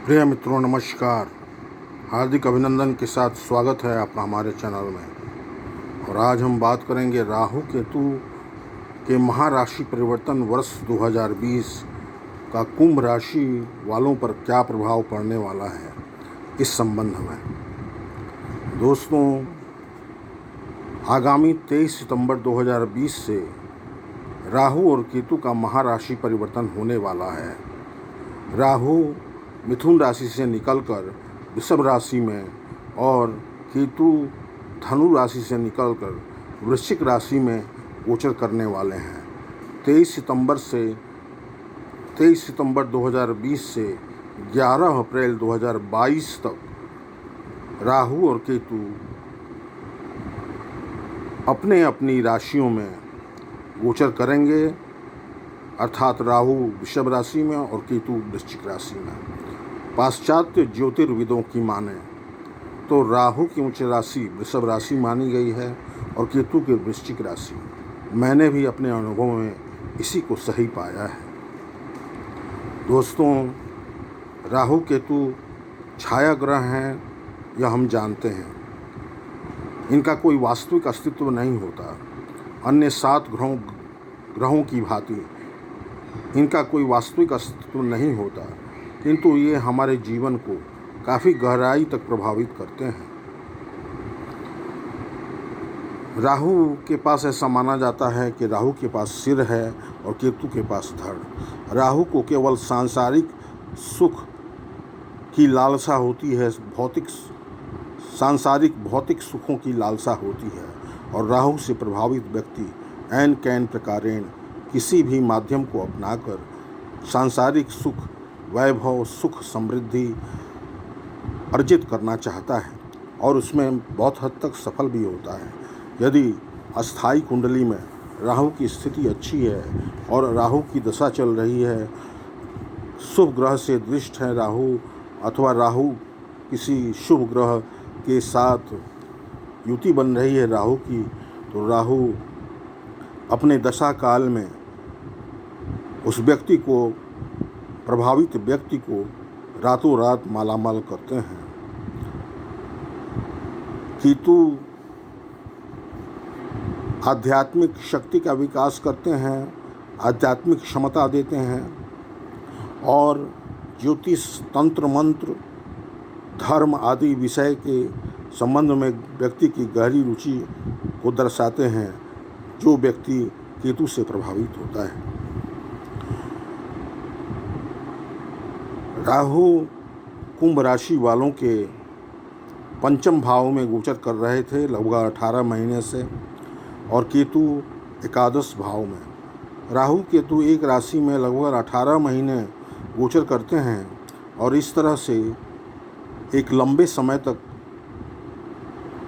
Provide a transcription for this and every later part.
प्रिय मित्रों, नमस्कार। हार्दिक अभिनंदन के साथ स्वागत है आपका हमारे चैनल में। और आज हम बात करेंगे राहु केतु के महाराशि परिवर्तन वर्ष 2020 का कुंभ राशि वालों पर क्या प्रभाव पड़ने वाला है इस संबंध में। दोस्तों, आगामी 23 सितंबर 2020 से राहु और केतु का महाराशि परिवर्तन होने वाला है। राहु मिथुन राशि से निकलकर वृषभ राशि में और केतु धनु राशि से निकलकर वृश्चिक राशि में गोचर करने वाले हैं। 23 सितंबर 2020 से 11 अप्रैल 2022 तक राहु और केतु अपने अपनी राशियों में गोचर करेंगे, अर्थात राहु वृषभ राशि में और केतु वृश्चिक राशि में। पाश्चात्य ज्योतिर्विदों की माने तो राहु की उच्च राशि वृषभ राशि मानी गई है और केतु की वृश्चिक राशि। मैंने भी अपने अनुभव में इसी को सही पाया है। दोस्तों, राहु केतु छाया ग्रह हैं, यह हम जानते हैं। इनका कोई वास्तविक अस्तित्व नहीं होता। अन्य 7 ग्रहों की भांति इनका कोई वास्तविक अस्तित्व नहीं होता, किंतु ये हमारे जीवन को काफ़ी गहराई तक प्रभावित करते हैं। राहु के पास ऐसा माना जाता है कि राहु के पास सिर है और केतु के पास धड़। राहु को केवल सांसारिक सुख की लालसा होती है, सांसारिक भौतिक सुखों की लालसा होती है, और राहु से प्रभावित व्यक्ति ऐन कैन प्रकारेण किसी भी माध्यम को अपनाकर सांसारिक सुख, वैभव, सुख, समृद्धि अर्जित करना चाहता है और उसमें बहुत हद तक सफल भी होता है। यदि अस्थायी कुंडली में राहु की स्थिति अच्छी है और राहु की दशा चल रही है, शुभ ग्रह से दृष्ट है राहु, अथवा राहु किसी शुभ ग्रह के साथ युति बन रही है राहु की, तो राहु अपने दशा काल में उस व्यक्ति को, प्रभावित व्यक्ति को रातों रात मालामाल करते हैं। केतु आध्यात्मिक शक्ति का विकास करते हैं, आध्यात्मिक क्षमता देते हैं और ज्योतिष, तंत्र, मंत्र, धर्म आदि विषय के संबंध में व्यक्ति की गहरी रुचि को दर्शाते हैं, जो व्यक्ति केतु से प्रभावित होता है। राहु कुंभ राशि वालों के पंचम भाव में गोचर कर रहे थे लगभग 18 महीने से, और केतु एकादश भाव में। राहु केतु एक राशि में लगभग 18 महीने गोचर करते हैं और इस तरह से एक लंबे समय तक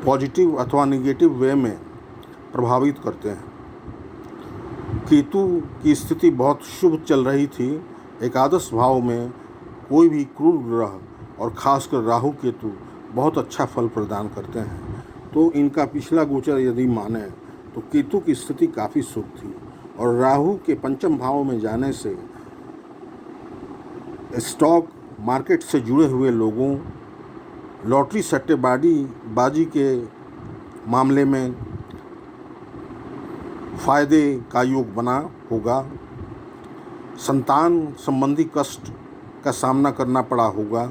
पॉजिटिव अथवा नेगेटिव वे में प्रभावित करते हैं। केतु की स्थिति बहुत शुभ चल रही थी। एकादश भाव में कोई भी क्रूर ग्रह और खासकर राहु केतु बहुत अच्छा फल प्रदान करते हैं। तो इनका पिछला गोचर यदि माने तो केतु की स्थिति काफ़ी शुभ थी, और राहु के पंचम भाव में जाने से स्टॉक मार्केट से जुड़े हुए लोगों, लॉटरी सट्टेबाजी के मामले में फायदे का योग बना होगा। संतान संबंधी कष्ट का सामना करना पड़ा होगा।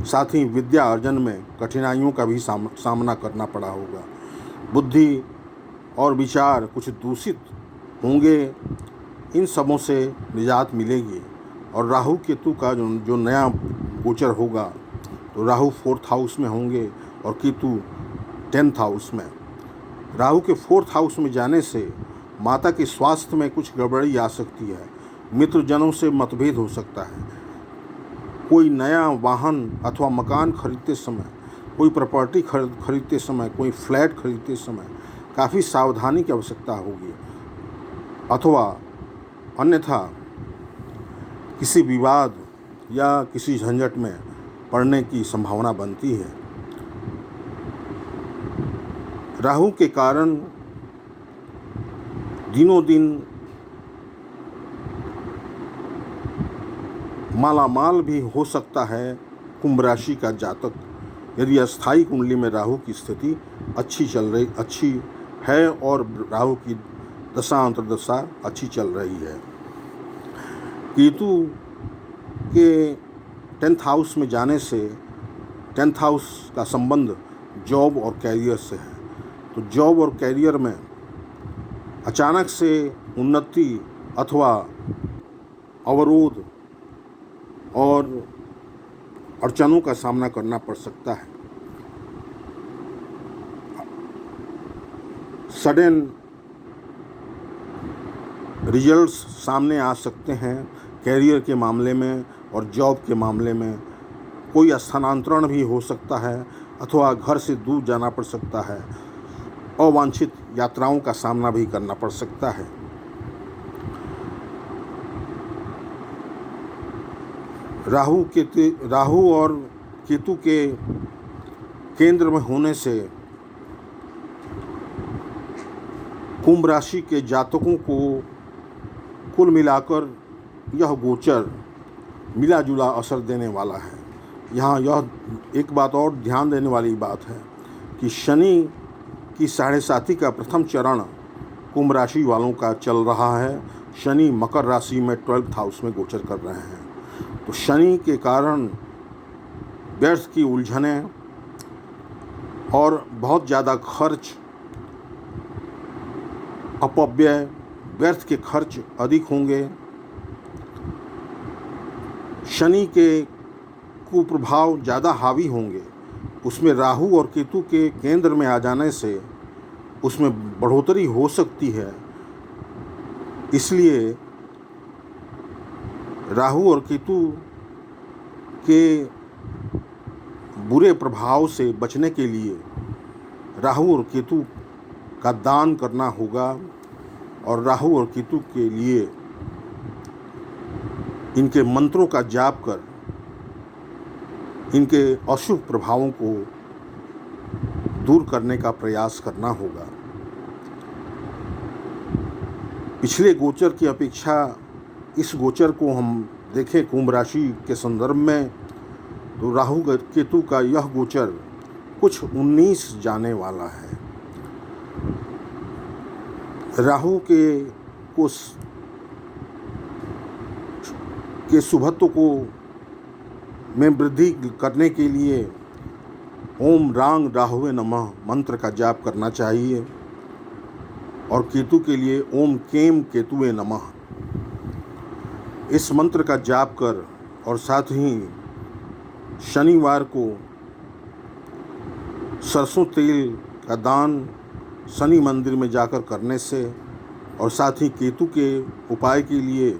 साथ ही विद्या अर्जन में कठिनाइयों का भी सामना करना पड़ा होगा। बुद्धि और विचार कुछ दूषित होंगे। इन सबों से निजात मिलेगी। और राहु केतु का जो नया गोचर होगा, तो राहु 4th हाउस में होंगे और केतु 10th हाउस में। राहु के 4th हाउस में जाने से माता के स्वास्थ्य में कुछ गड़बड़ी आ सकती है। मित्रजनों से मतभेद हो सकता है। कोई नया वाहन अथवा मकान खरीदते समय, कोई प्रॉपर्टी खरीदते समय, कोई फ्लैट खरीदते समय काफ़ी सावधानी की आवश्यकता होगी, अथवा अन्यथा किसी विवाद या किसी झंझट में पड़ने की संभावना बनती है। राहु के कारण दिनों दिन मालामाल भी हो सकता है कुंभ राशि का जातक यदि अस्थायी कुंडली में राहु की स्थिति अच्छी है और राहु की दशा अंतर्दशा अच्छी चल रही है। केतु के 10th हाउस में जाने से 10th हाउस का संबंध जॉब और कैरियर से है, तो जॉब और कैरियर में अचानक से उन्नति अथवा अवरोध और अड़चनों का सामना करना पड़ सकता है। सडन रिजल्ट्स सामने आ सकते हैं कैरियर के मामले में और जॉब के मामले में। कोई स्थानांतरण भी हो सकता है अथवा घर से दूर जाना पड़ सकता है। अवांछित यात्राओं का सामना भी करना पड़ सकता है। राहु और केतु के केंद्र में होने से कुंभ राशि के जातकों को कुल मिलाकर यह गोचर मिला जुला असर देने वाला है। यहाँ यह एक बात और ध्यान देने वाली बात है कि शनि की 7.5 का प्रथम चरण कुंभ राशि वालों का चल रहा है। शनि मकर राशि में 12th हाउस में गोचर कर रहे हैं, तो शनि के कारण व्यर्थ की उलझनें और बहुत ज़्यादा खर्च, अपव्यय, व्यर्थ के खर्च अधिक होंगे। शनि के कुप्रभाव ज़्यादा हावी होंगे। उसमें राहु और केतु के केंद्र में आ जाने से उसमें बढ़ोतरी हो सकती है। इसलिए राहु और केतु के बुरे प्रभाव से बचने के लिए राहु और केतु का दान करना होगा और राहु और केतु के लिए इनके मंत्रों का जाप कर इनके अशुभ प्रभावों को दूर करने का प्रयास करना होगा। पिछले गोचर की अपेक्षा इस गोचर को हम देखें कुंभ राशि के संदर्भ में, तो राहु केतु का यह गोचर कुछ 19 जाने वाला है। राहु के शुभत्व को में वृद्धि करने के लिए ओम रांग राहुवे नमः मंत्र का जाप करना चाहिए और केतु के लिए ओम केम केतुवे नमः इस मंत्र का जाप कर और साथ ही शनिवार को सरसों तेल का दान शनि मंदिर में जाकर करने से और साथ ही केतु के उपाय के लिए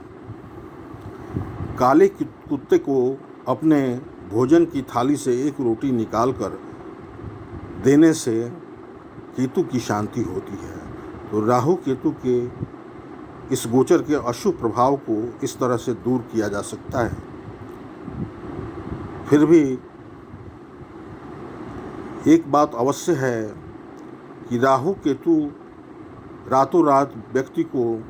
काले कुत्ते को अपने भोजन की थाली से एक रोटी निकालकर देने से केतु की शांति होती है। तो राहु केतु के इस गोचर के अशुभ प्रभाव को इस तरह से दूर किया जा सकता है। फिर भी एक बात अवश्य है कि राहु केतु रातों रात व्यक्ति को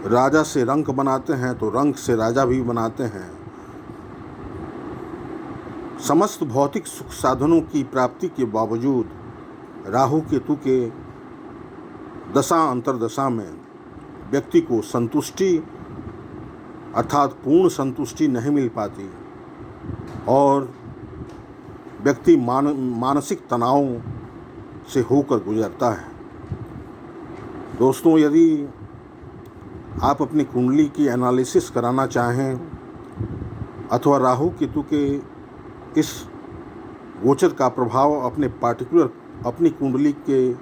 राजा से रंक बनाते हैं तो रंक से राजा भी बनाते हैं। समस्त भौतिक सुख साधनों की प्राप्ति के बावजूद राहु केतु के दशा अंतर्दशा में व्यक्ति को संतुष्टि अर्थात पूर्ण संतुष्टि नहीं मिल पाती और व्यक्ति मानसिक तनाव से होकर गुजरता है। दोस्तों, यदि आप अपनी कुंडली की एनालिसिस कराना चाहें अथवा राहु केतु के इस गोचर का प्रभाव अपनी कुंडली के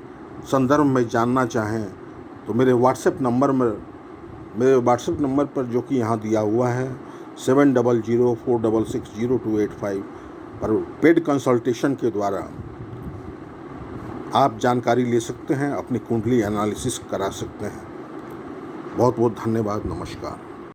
संदर्भ में जानना चाहें तो मेरे व्हाट्सएप नंबर पर जो कि यहाँ दिया हुआ है 7004660285 पर पेड कंसल्टेशन के द्वारा आप जानकारी ले सकते हैं, अपनी कुंडली एनालिसिस करा सकते हैं। बहुत बहुत धन्यवाद। नमस्कार।